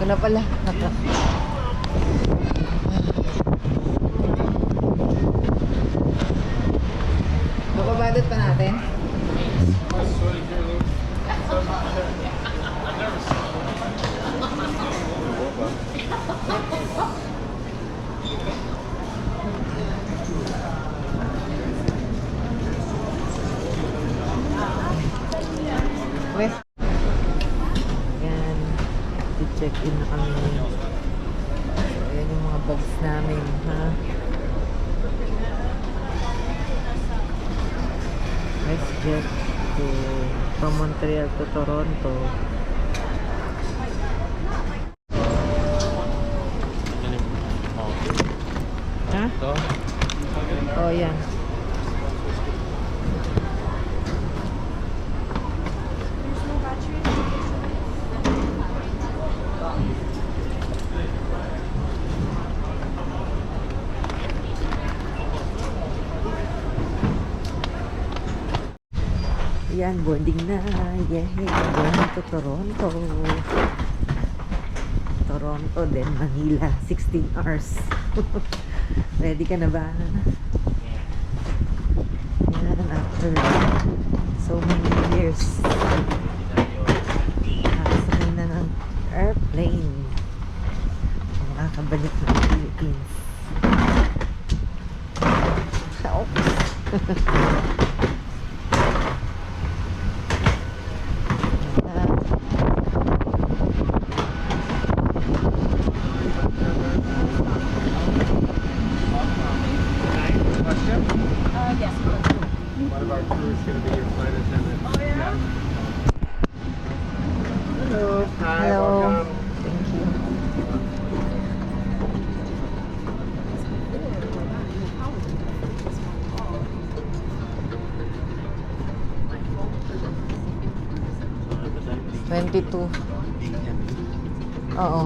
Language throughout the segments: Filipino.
Ito na pala. Bababalot pa natin. West. Yan. I-check-in na kami. So, ayan yung mga bags namin, ha? Let's get from Montreal to Toronto. Ha? Oh, yan. Yan, boarding na. Yay, going to Toronto. Toronto, then Manila. 16 hours. Ready ka na ba? Yan, after so many years. Nakasakay na ng airplane. Makakabalik ng Philippines. Oops. 22. Oo.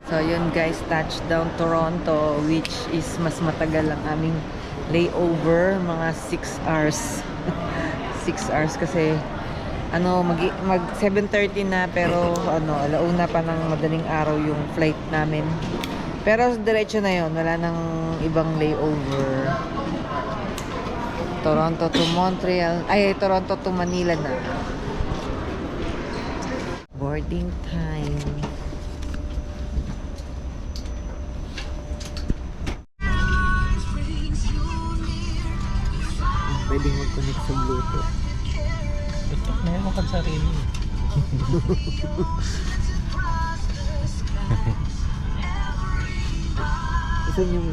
So yun guys, touchdown Toronto, which is mas matagal ang aming layover, mga 6 hours. 6 hours kasi ano, mag 7:30 na, pero ano, alauna pa ng madaling araw yung flight namin. Pero diretso na yun, wala nang ibang layover. Toronto to Montreal, ay Toronto to Manila na. Boarding time. Pwedeng mag-connect sa Bluetooth. Ito, meron kang sarili. Isa yung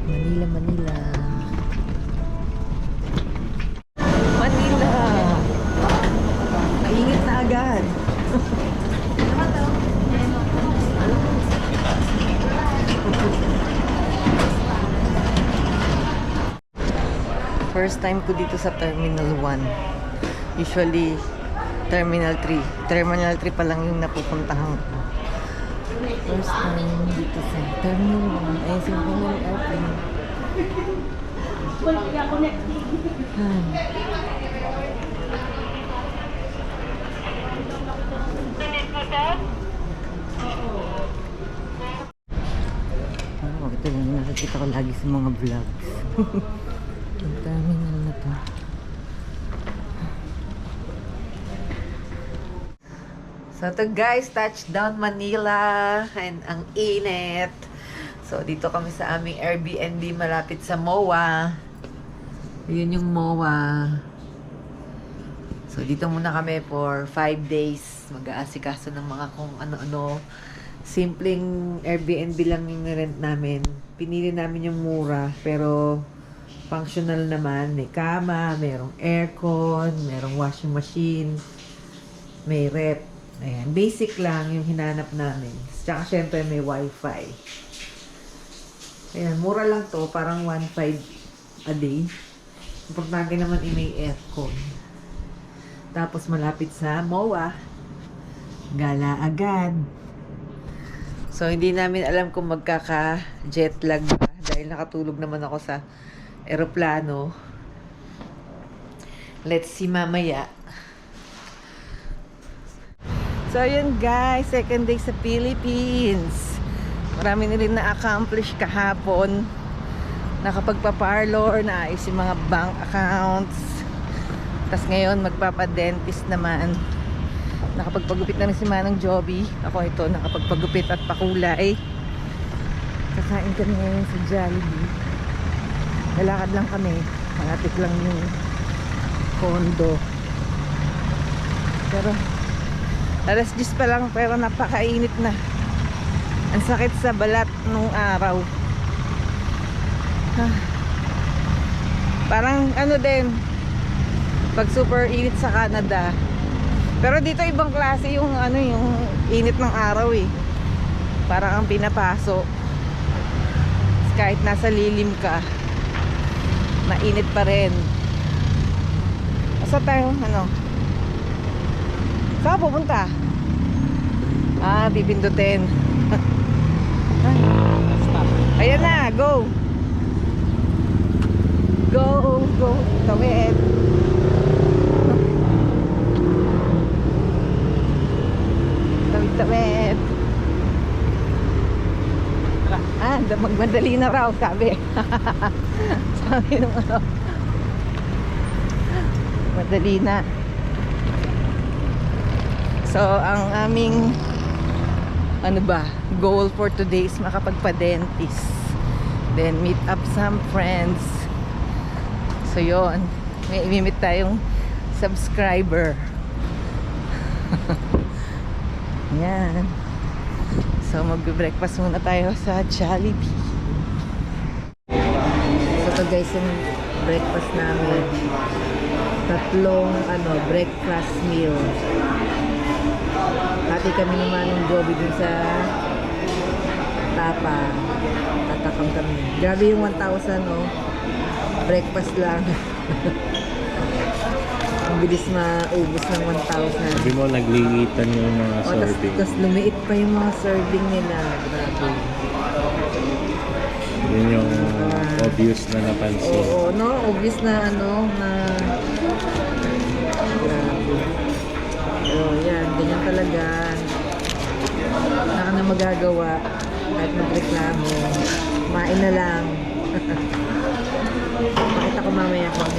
Manila, Manila. Manila. Mainit na agad. First time ko dito sa Terminal 1. Usually, Terminal 3. Terminal 3 pa lang yung napupuntahan ko. First time dito sa Terminal 1. Ay, sa Terminal Airplane. Oh, ito yung nakikita ko lagi sa mga vlogs. Yung terminal na to. So ito guys, touchdown Manila and ang init. So dito kami sa aming Airbnb malapit sa MOA. Yun yung MOA. So dito muna kami for 5 days. Mag-aasikaso ng mga kung ano-ano. Simpleng Airbnb lang yung rent namin. Pinili namin yung mura pero functional naman. May kama, merong aircon, merong washing machine, may rep. Ayan, basic lang yung hinanap namin. Tsaka syempre may wifi. Ayan, mura lang to. Parang 1.5 a day. Importante naman may aircon. Tapos malapit sa MOA. Gala agad. So, hindi namin alam kung magkaka-jet lag ba. Dahil nakatulog naman ako sa eroplano. Let's see mamaya. So, yun guys. Second day sa Philippines. Marami na rin na-accomplish kahapon. Nakapagpa-parlor, naayos yung mga bank accounts. Tapos ngayon, magpapa-dentist naman. Nakapagpagupit na rin si Manong Joby. Ako ito, nakapagpagupit at pakulay. Kakain kami ngayon sa Jollibee. Lalakad lang kami. Malapit lang yung condo. Pero, alas 10 pa lang, pero napakainit na. Ang sakit sa balat nung araw. Parang ano din, pag super init sa Canada. Pero dito ibang klase yung ano, yung init ng araw eh. Parang ang pinapaso. Kahit nasa lilim ka, mainit pa rin. Asa tayo, ano? Saan pupunta? Ah, pipindutin. Ayan na, go! Go, go, tawid. Tawid. Ah, magmadali na raw, sabi. Sabi nung ano. Madali na. So, ang aming ano ba, goal for today is makapagpa-dentist. Then, meet up some friends. So, yun. May imimit tayong subscriber. Yan. So, mag-breakfast muna tayo sa Jollibee. So, ito guys yung breakfast namin. Tatlong, breakfast meal. Hati kami naman ng Joby dun sa Tapa. Tatakam kami. Grabe yung 1,000, oh. Breakfast lang. Ang bilis maubos ng 1,000. Sabi mo, naglilitan yung mga serving. Tapos lumiit pa yung mga serving nila. Grabe. Yun yung obvious na napansin. Oo, no? Obvious na na grabe. Pero yan, ganyan talaga. Wala ka na magagawa. Kahit magreklamo. Kumain na lang. Makita ko mamaya kung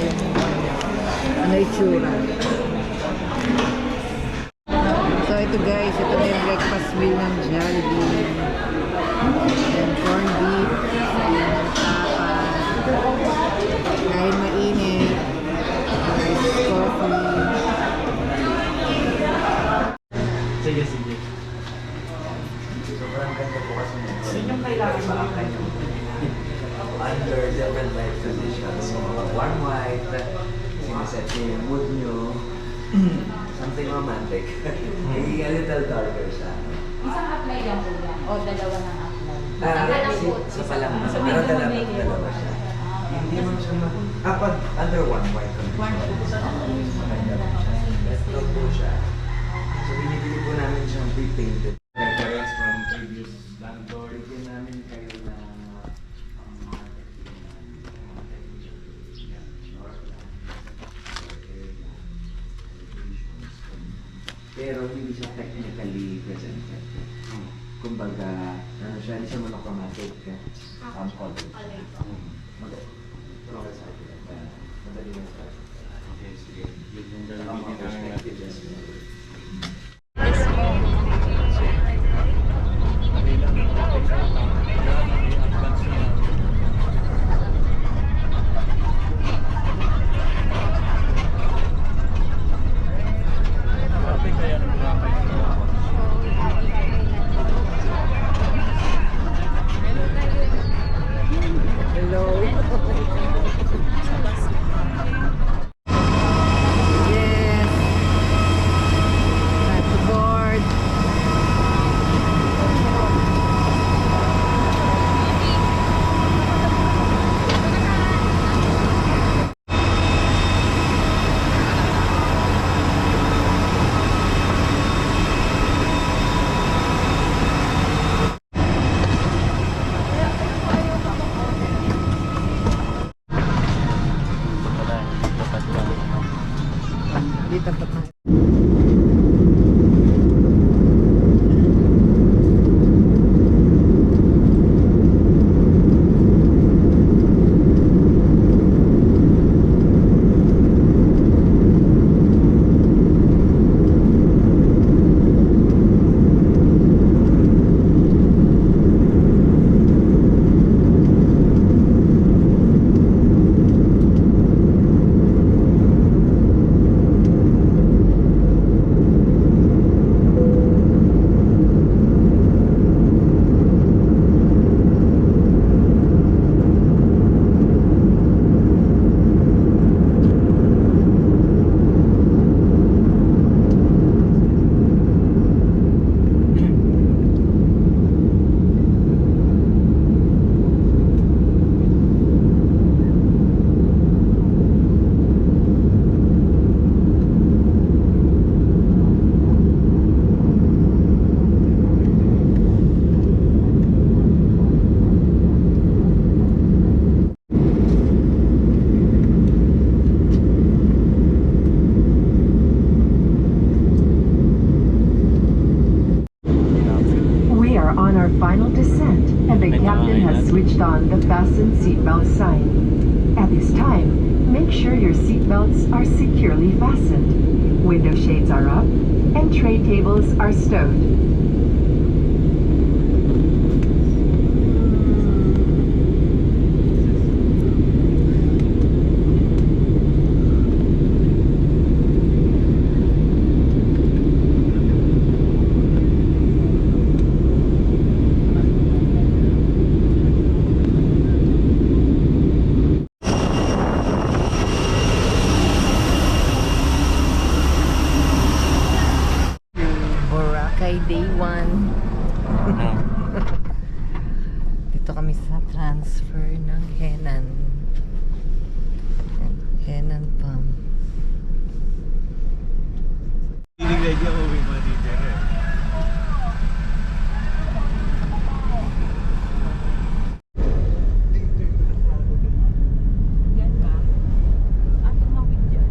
ano itsura. So ito guys, ito na yung breakfast meal ng Jollibee. Then corned beef, ayan yung tapa. Dahil mainit, nice coffee. a little darker siya. Isang apply lang po yan. O dalawa ng apply. Isa pa lang. Pero dalawa siya. Hindi man siya pag under one white condition. Maganda po siya. Let's go po siya. So, binibili po namin siyang pre-painted. Reference from previous landlord. Bigyan namin kayo na pero hindi siya technically presented. Kumbaga, ano siya, hindi siya monochromatic. Color. Madali lang sa akin. Okay, sige. Yun yung gagawin namin. Hello. Yes. At the board. Dito pa tayo. We are on our final descent, and the captain has switched on the fasten seatbelt sign. At this time, make sure your seatbelts are securely fastened, window shades are up, and tray tables are stowed. Boracay Day 1. Dito kami sa transfer ng Henan. Henan Palm. Hilig na uwi mo dito eh. Yan ba? Tumawid dyan.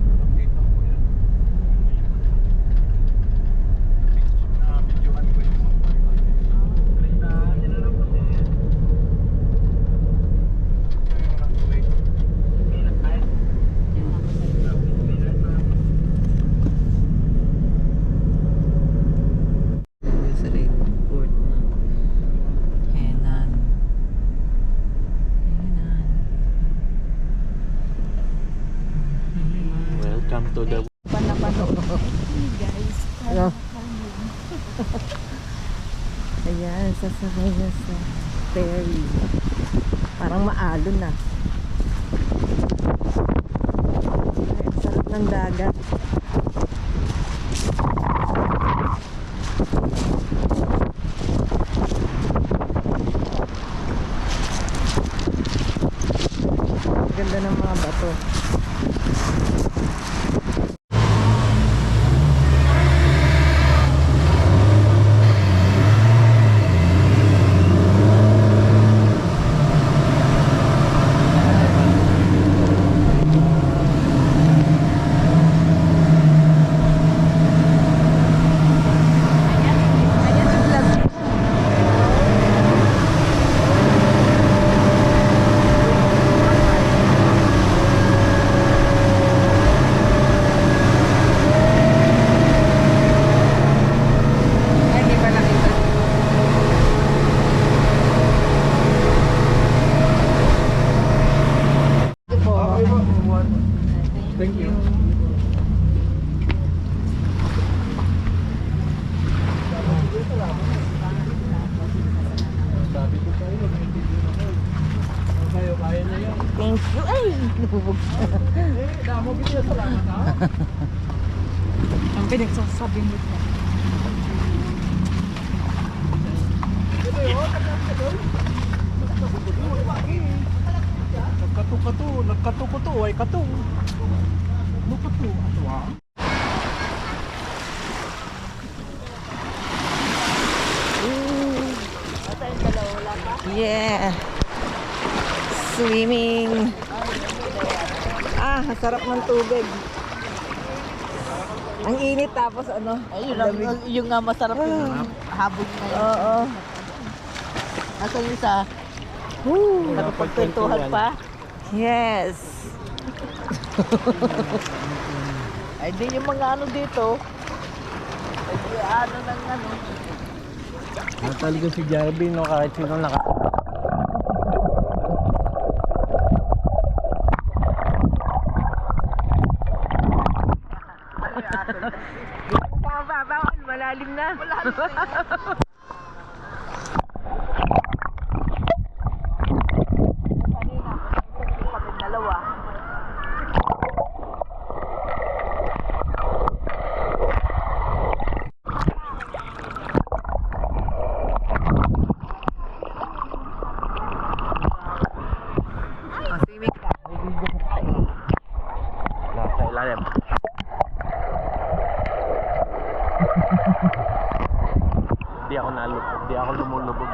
Sa airport ng Henan. Henan. Welcome to the... Guys, Ano? Ayan, sasakay na sa ferry. Parang maalon na. Ay, ang sarap ng dagat. to. Ay, hindi pa nakita. Ito po. Thank you. Sabi ko sa'yo, may video na kayo. Kayo, kaya na yan. Thank you. Ay, nabubog. Damo video sa lahat, ha? Ang pinagsasabi mo na. Nagkatukuto, ay katong. Lukuto, ato ha? Yeah. Swimming. Ah, sarap ng tubig. Ang init tapos ano? Ayun lang, yung nga masarap yung habog na yun. Oo. Asa yung isa? Woo. Nakapagkwentuhan pa. Yes. Ay di yung mga ano dito. Ay di ano ng ano. Talaga si Jarvin, no? Kahit sino naka... Bawal, malalim na. Kami dalawa. Swimming ka. Nasa ilalim. Hindi ako nalubog. Hindi ako lumulubog.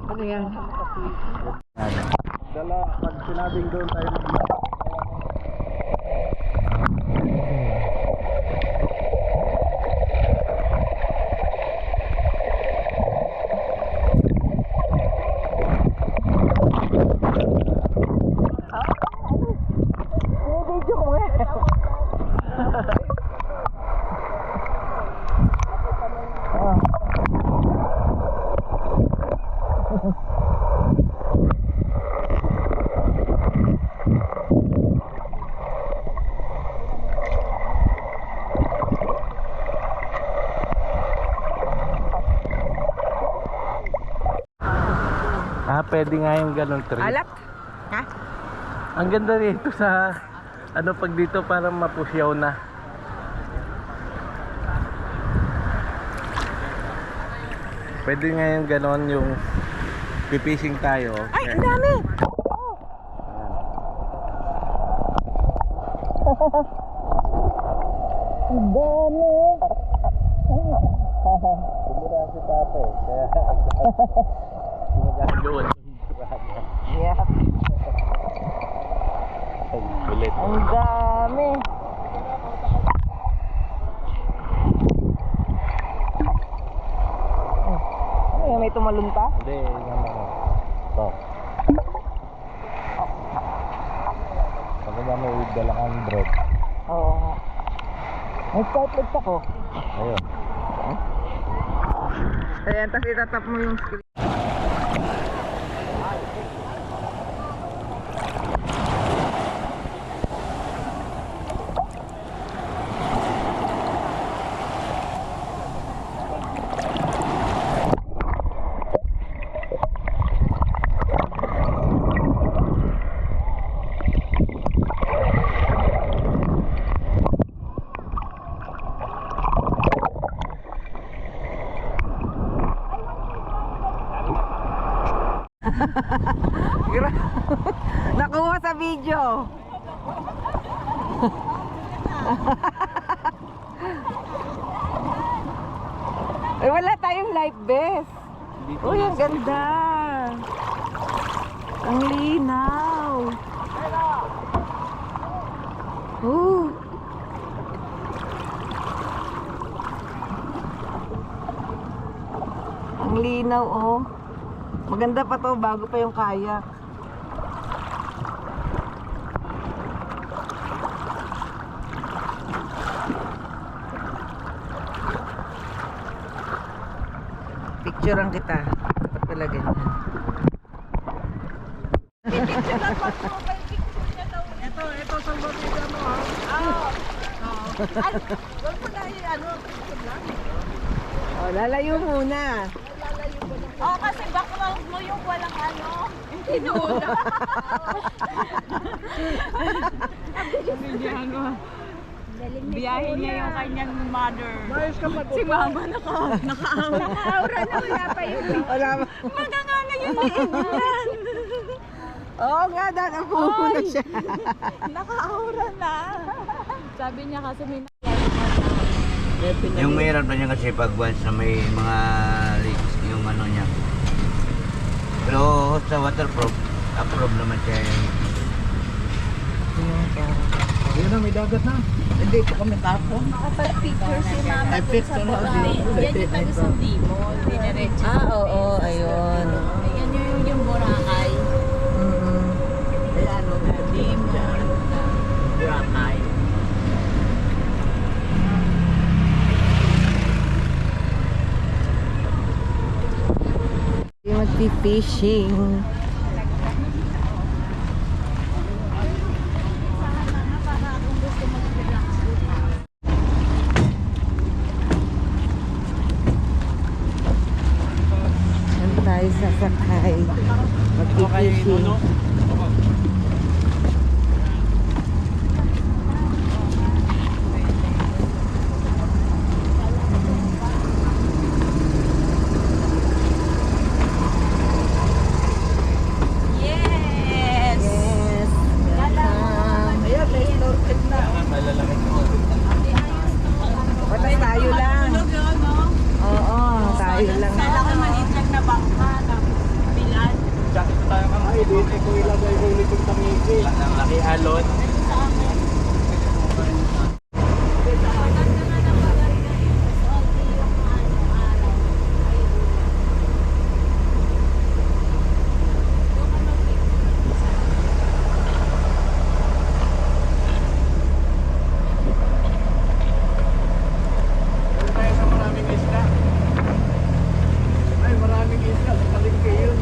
Ano yan? Dala, pag sinabing doon tayo pwede nga yung ganun trip. Alat? Ha? Ang ganda rito sa ano pag dito parang mapusyaw na. Pwede nga yung ganon yung pipising tayo. Ay, ang dami! Ang dami! Tumira si tate, kaya ginagagawan. Yeah. Ay, kulit. Ang dami! Yung may tumalon pa? Hindi, yung ano. Ito. Pagka ba may dala kang drone. Oo nga. May spotlight ako. Ayun. Ayan, tapos itatap mo yung screen. Nakuha sa video. Ay, wala tayong life vest. Uy, ang ganda. Ang linaw. Ang linaw, oh. Maganda pa to, bago pa yung kayak. Picturean kita. Dapat pala ganyan. Ito, salbabida mo ha. Huwag mo na Oh, lalayo muna. Oo, kasi background mo yung walang ano. Hindi nula. Biyahe niya yung kanyang mother. Mayos ka pa. Si mama naka-aura. Naka-aura na wala pa yun. Wala ba? Maganganga yung liit yan. Oo nga, dadapo na siya. Naka-aura na. Sabi niya kasi may Yung mahirap na niya kasi pag once na may mga leaks yung ano niya. Pero sa waterproof, approve naman siya. Yun na, may dagat na. Hindi po kami tapon. Makapag-picture si mama Ay, dun sa picture na baba. din. Yan yung taga sa Dimol. Dinaretso. Oo, ayun. Yan yung Boracay. Kaya ano, Dimol, Boracay. Magpi-fishing. Saan tayo sasakay? Magpi-fishing. Yes! Yes! Welcome! Ayan, may snorkel na. Basta tayo lang. Oo, tayo lang. Kailangan maliit lang na bangka. Bilan. Ay, dito ko ilagay ko ulit yung tangigi. Laki alon. Doon tayo sa maraming isla. Ay, maraming isla. Sa palengke yun.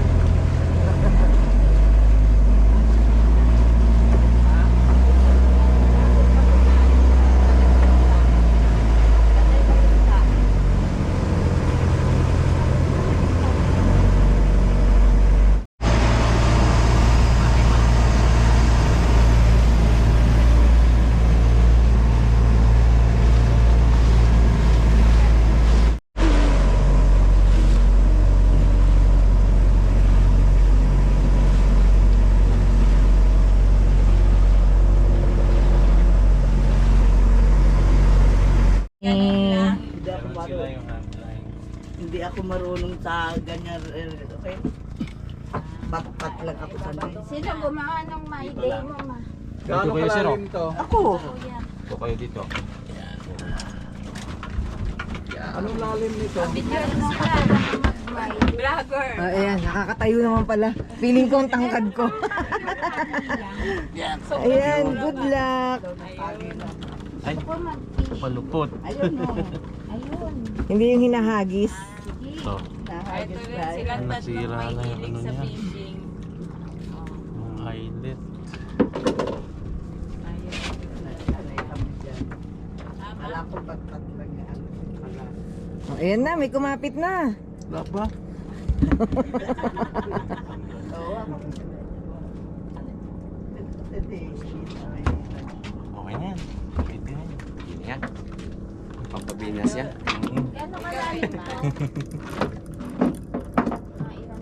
Hindi ako marunong sa ganyan. Okay? Backpack lang ako sanay. Sino gumawa ng my day mo, ma? Gaano kalalim to? Ako. Ito kayo dito. Anong lalim nito? Video mo ka. Vlogger. Ayan, nakakatayo naman pala. Feeling ko ang tangkad ko. Ayan, good luck. Ay, palupot. Hindi yung hinahagis. Ito. Ito rin silang tatlong Nasira may na yung hilig ano sa niya. fishing. Yung highlight. Wala ko ba't lang yan. Oh, ayan na, may kumapit na. Wala ba? Okay na yan. Pwede na yan. Yun yan. Pampabinas yan.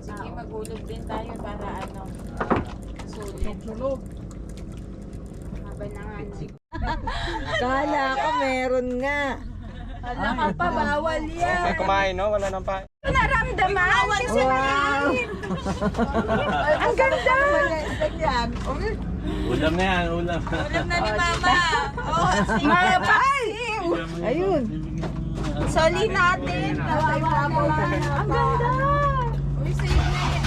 Sige, magulog din tayo para ano, sulit. Haba na nga. Kala ko meron nga. Wala ka pa, bawal yan. May kumain, no? Wala nang pa. Naramdaman kasi Wow! ang ganda. Yan. Ulam na yan, ulam. Ulam na ni Mama. Oh, sige. Ayun. Soli natin. Kawawa mo. Ang ganda. Uy, save na yan.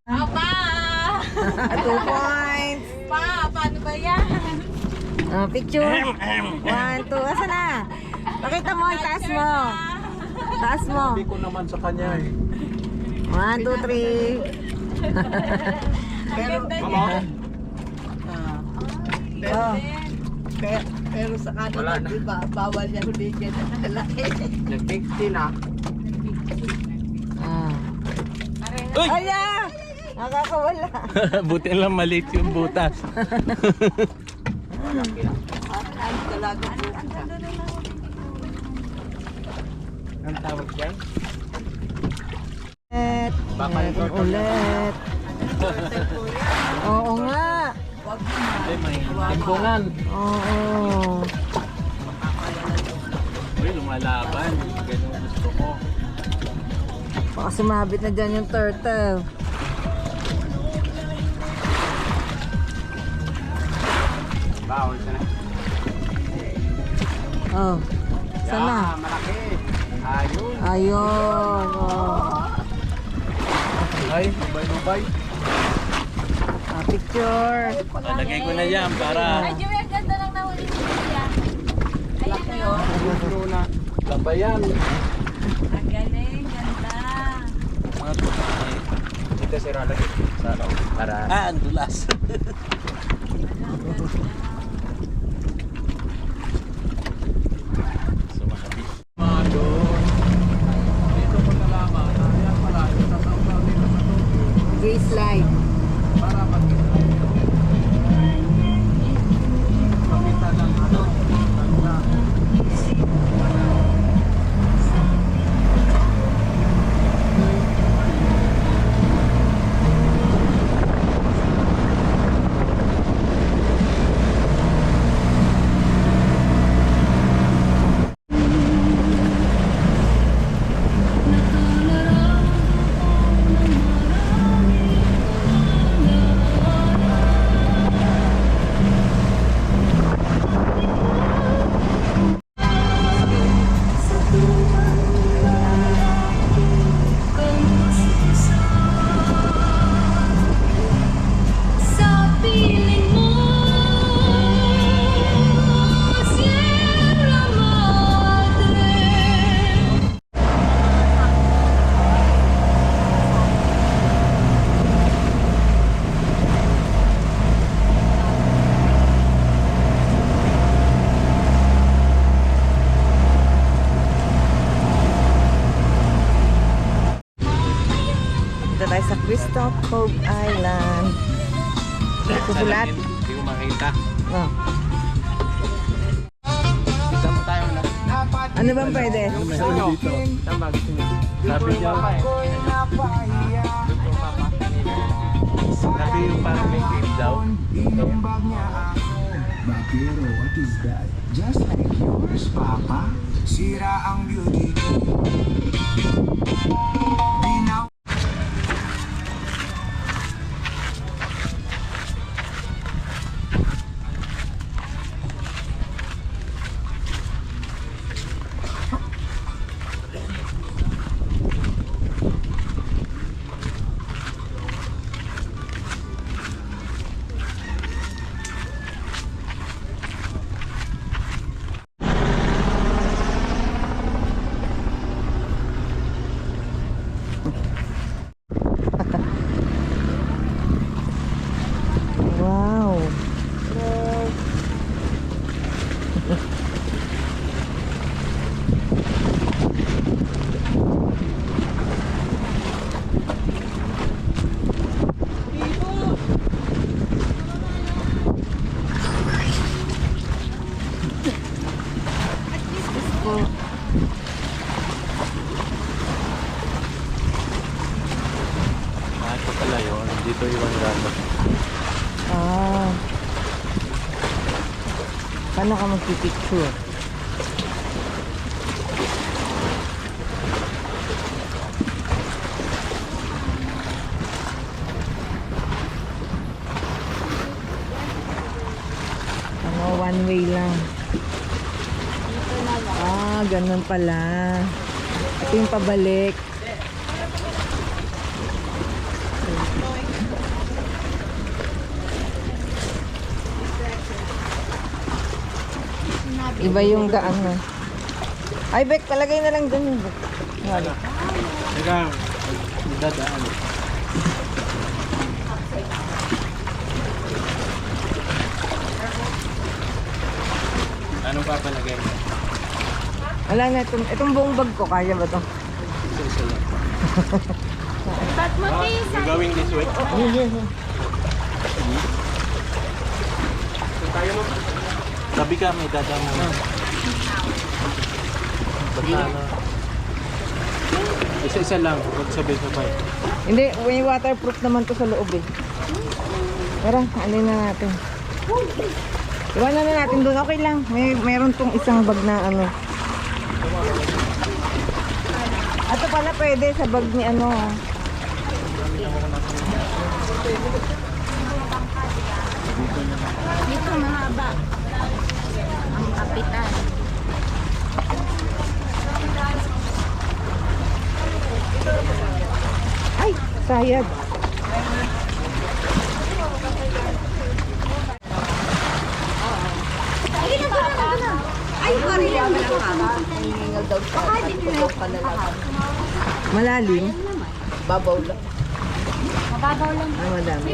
Aba! 2 points. Paano ba yan? Picture. 1, 2. Asa na? Pakita mo, itaas mo. Taas mo. Sabi ko naman sa kanya eh. 1, 2, 3. Pero, Oh. pero sa kanila, di ba, bawal yan huligyan ng lalaki. Nag-16 na. Uy! Ala! Nakakawala. Buti lang maliit yung butas. Ano talaga po. Ang tawag dyan? Meron ulit. Oo nga. Ay, may timpungan. Oo. Uy, lumalaban. Ganun gusto ko. Baka sumabit na dyan yung turtle. Bawal siya na. Oh. Sana? Malaki. Ayun. Ayun. Oh. Ay, lubay-lubay. Picture. Lagay ko na yan para Ay, Joey, ang ganda lang nahuli ni Kuya. Ayan yun. tabayan. Ang galing, ganda. Mga tumahay. Dito si Roland. Sa loob. Para... Ang dulas. Sumabi. Grace Light. Dito tayo sa Crystal Cove Island. Susulat. Hindi ko makita. Oh. Saan mo tayo na? Ano bang pwede? Saan ba gusto niyo? Sabi niya, sabi yung parang may cave daw. Bakero, what is that? Just like yours, Papa. Sira ang beauty ko. Binaw. Paano ka magpipicture? Ano, one way lang. Ah, ganun pala. Ito yung pabalik. Iba yung daan mo. Ay, Bek, palagay na lang dun. Wala. Teka, dadaan. Anong papalagay mo? Wala na, itong buong bag ko, kaya ba to? Isa lang. Ba't mo tisa? Going this way? Tabi ka, may dadaan mo. Basta ano. Isa-isa lang, huwag sabay-sabay. Hindi, may waterproof naman to sa loob eh. Tara, alin na natin. Iwanan na natin doon, okay lang. Meron tong isang bag na ano. Ito pala pwede sa bag ni ano. Dito mahaba. Ang kapitan. Ay, sayad. Ay, sorry lang naman daw. Baka hindi na Malalim. Babaw lang. mababaw lang. Ah, madami.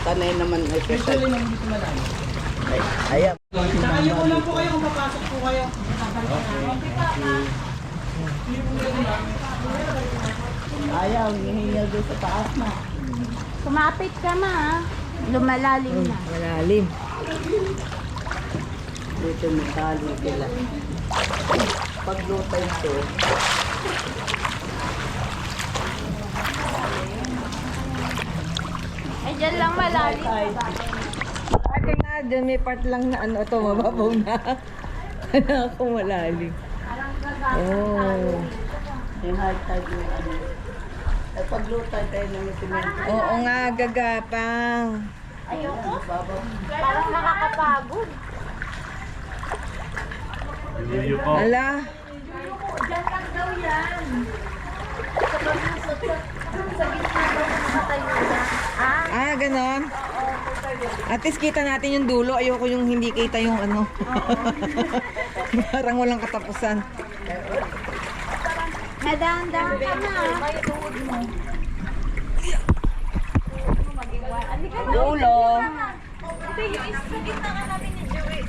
Tanay naman ay special. Ay, ayan. Ayaw, hihingal doon sa taas na. Kumapit ka ma ha. Lumalalim na. Malalim. Dito may tali sila. Paglutay ito, Ay, dyan lang malalim. Ate nga, dyan may part lang na ano, ito mababaw na. Ano ako malalim. Oh. yung high tide yung ano. Ay paglutay tayo ng simento. Oo nga, gagapang. Ayoko. Babaw. Parang nakakapagod. Video ko. Ala, Dyan lang daw yan. Sa gitna daw sa tayo na. Ah? ganon. At least kita natin yung dulo. Ayoko yung hindi kita yung ano. Parang walang katapusan. Nadaan-daan ka na. May tuhod mo. Dulo. Ito yung isagit na ka namin ni Joey.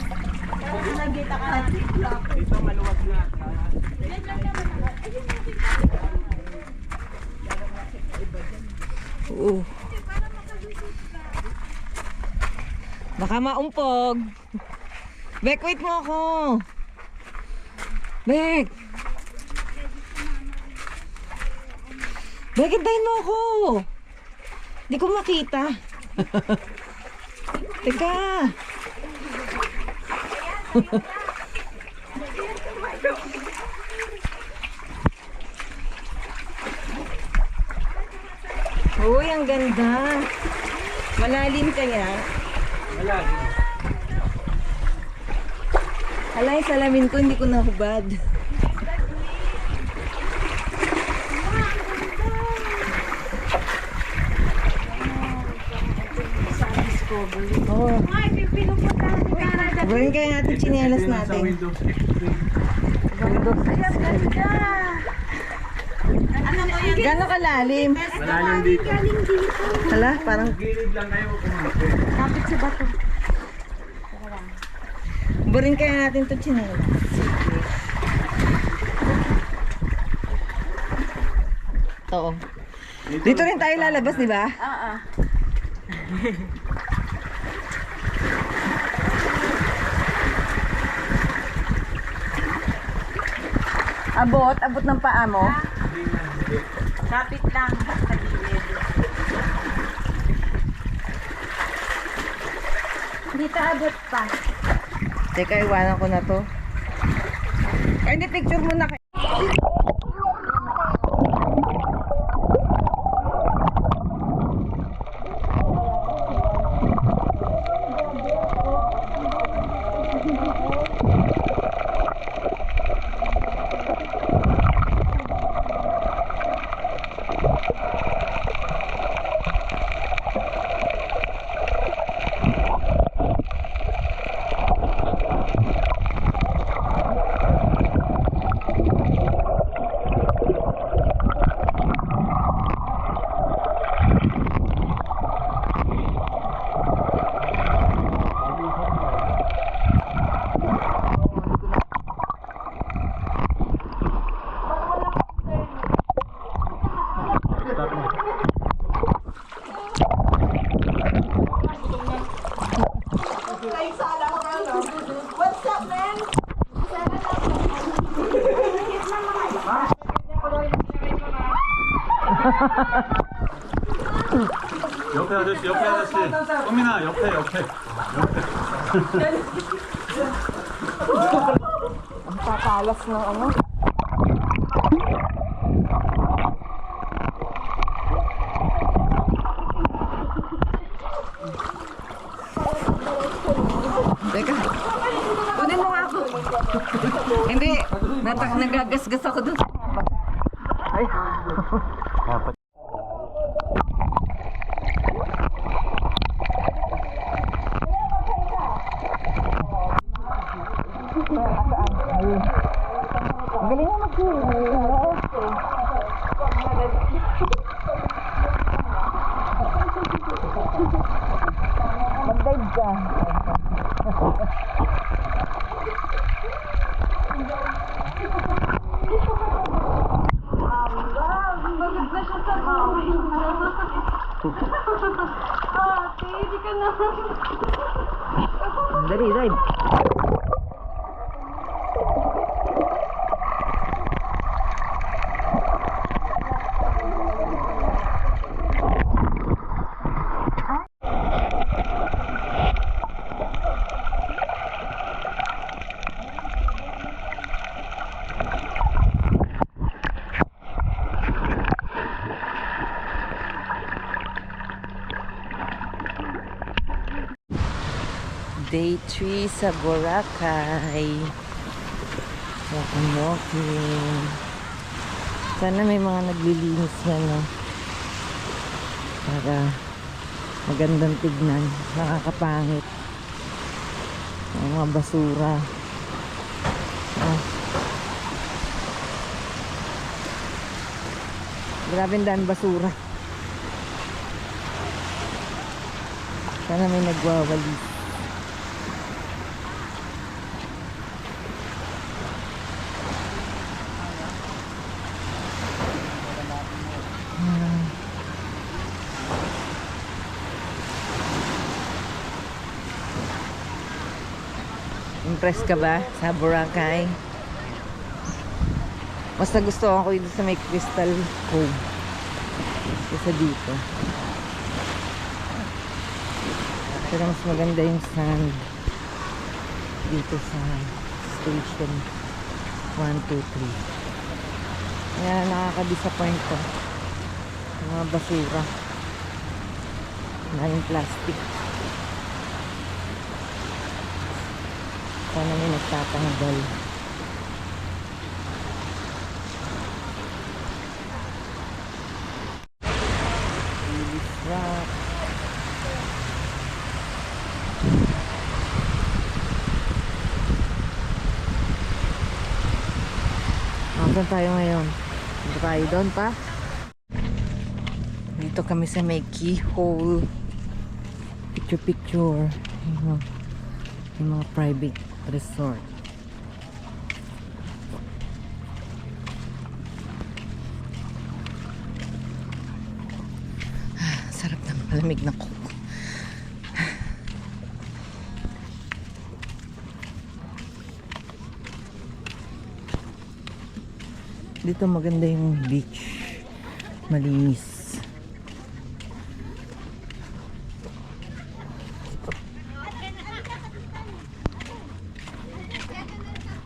Nagita ka natin. Dito maluwag na. Yan lang naman. Oo. Baka maumpog. Bek, wait mo ako. Bek. Bek, hintayin mo ako. Hindi ko makita. Teka. Uy, ang ganda. Malalim kaya? Malalim. Hala, yung salamin ko, hindi ko nahubad. Oh. Ay, pinupuntahan ni Cara. Gawin kaya natin tsinelas natin. Window. Ay, ang ganda. Ano mo yan? Gano'ng kalalim? Malalim dito. Galing dito. Hala, parang Gilid lang kayo kumapit. Kapit sa bato. burin kaya natin ito tsinelas. Oo. Dito rin tayo lalabas, di ba? Oo. Abot ng paa mo. Kapit lang sa gilid. Nakaabot pa. Teka, iwanan ko na to. Ay, hindi, picture muna kayo. What's up, man? 옆에 아저씨, 옆에 아저씨. 꼬민아, 옆에. Ang tatalas ng ano. Teka, kunin mo nga ako. Hindi, nagagasgas ako dun. Ay. Ang galing mo mag-dive ka. Dali, dive. Day 3 sa Boracay. Walking. Sana may mga naglilinis na, no? Para magandang tignan. Nakakapangit. Ang mga basura. Oh. Grabe ang daan basura. Sana may nagwawalis. Impressed ka ba sa Boracay? Mas nagustuhan ko dito sa may Crystal Cove kaysa dito. Pero mas maganda yung sand dito sa station 1, 2, 3. Kaya nakaka-disappoint ko yung mga basura na yung plastic. Sana may nagtatanggal. Willis Rock. Saan tayo ngayon? Dito tayo doon pa? Dito kami sa may keyhole. Picture. Yung mga private resort. Sarap ng malamig na coke. Dito maganda yung beach. Malinis.